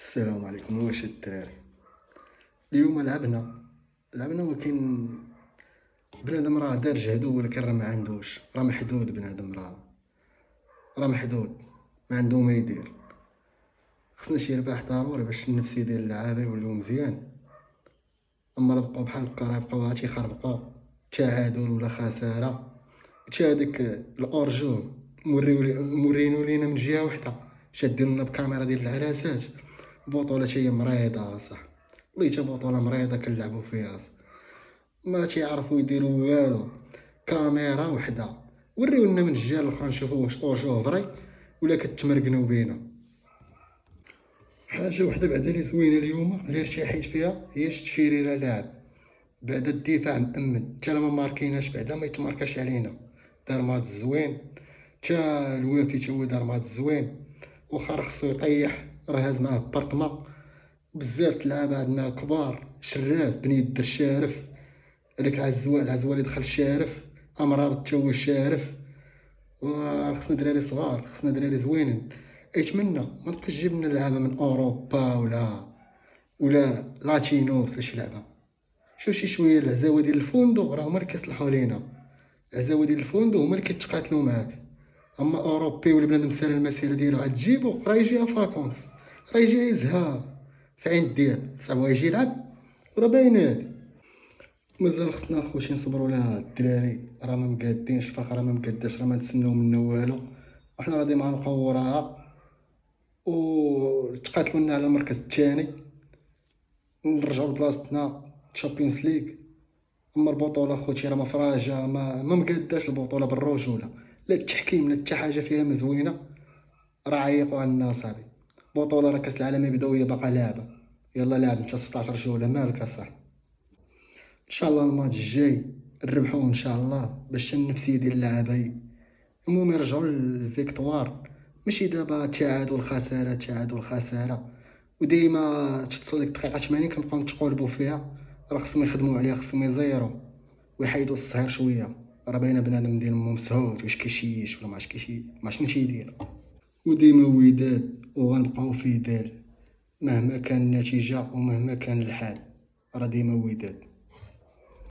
السلام عليكم. واش الدراري اليوم لعبنا ولكن بنادم راه دار جهدو ولكن راه ما عندوش، راه محدود. بنادم راه محدود، ما عنده ما يدير. خصنا شي رباح ضروري باش النفسي ديال اللعابه يوليو مزيان. اما لا بقاو بحال هكا راه يبقاو غا تيخربقوا تعادل ولا خساره. تا هذاك الاورجو مورينو لينا من جهه وحده، شادين لنا بكاميرا ديال العراسات. بطولة هي مريضة صح، وليت بطولة مريضة كنلعبو فيها صح. ما تيعرفوا يديروا والو، كاميرا وحده وريونا من الجهه الاخرى نشوفوا واش اورجو فري ولا كتمرقناو بينا. حاجه وحده بعدا اللي زوينه اليوم اللي ارتحيت فيها هي التفيريره لاعب بعدا الدفاع مأمن، حتى ما ماركيناش بعدا ما يتماركاش علينا. دار ماتش زوين، حتى الوافي تا هو دار ماتش زوين. واخا راه خصو يطيح، راه هاز معاه بارطما بزاف د اللعابه عندنا كبار. شراف بن يد الشارف، هذاك العزوة اللي دخل الشارف، امرار تا هو الشارف. وخصنا دراري صغار، خصنا دراري زوينين. ايتمنى ما تبقاش تجيب لنا لعابه من اوروبا ولا لاتينوس ولا شي لعبه. شوف شي شويه العزاوه ديال الفندق راه هما اللي كيصلحوا لينا. العزاوه ديال الفندق هما اللي كيتقاتلوا معاك. اما اوروبي ولا بنادم سال المسيره ديالو عاد تجيبو راه يجيها فاكونس، راه يجي يزها في عين الدياب صعب يجي يلعب وراه باينات. مازال خصنا خوتي نصبروا لها الدراري، راه ما مقادينش الفرقه، راه ما مقاداش، راه ما نتسناو منا والو. وحنا راه ديما غنبقاو وراها وتقاتلوا لنا على المركز الثاني نرجعوا لبلاصتنا تشامبيونز ليغ. اما البطوله خوتي راه مفراجه، ما مقاداش البطوله بالرجوله. لا التحكيم لا حتى حاجه فيها مزوينه، راه عيقوا عنا صاحبي. بطوله راه كاس العالم يبداو هي باقا لاعبه، يلا لاعب انت 16 جوله مالك اصاحبي. ان شاء الله الماتش الجاي نربحوه ان شاء الله باش النفسيه ديال اللعابه المهم يرجعوا للفيكتوار. ماشي دابا تعادل خساره تعادل خساره وديما توصل ديك الدقيقه 80 كنبقاو نتقولبوا فيها. راه خصهم يخدموا عليها، خصهم يزيروا ويحيدوا الصهير شويه. راه باينه بنادم ديال مو مسهوت واش كيشيش ولا ما شنو تيدير. وديما وداد وغنبقاو في دال مهما كان النتيجه ومهما كان الحال، راه ديما وداد.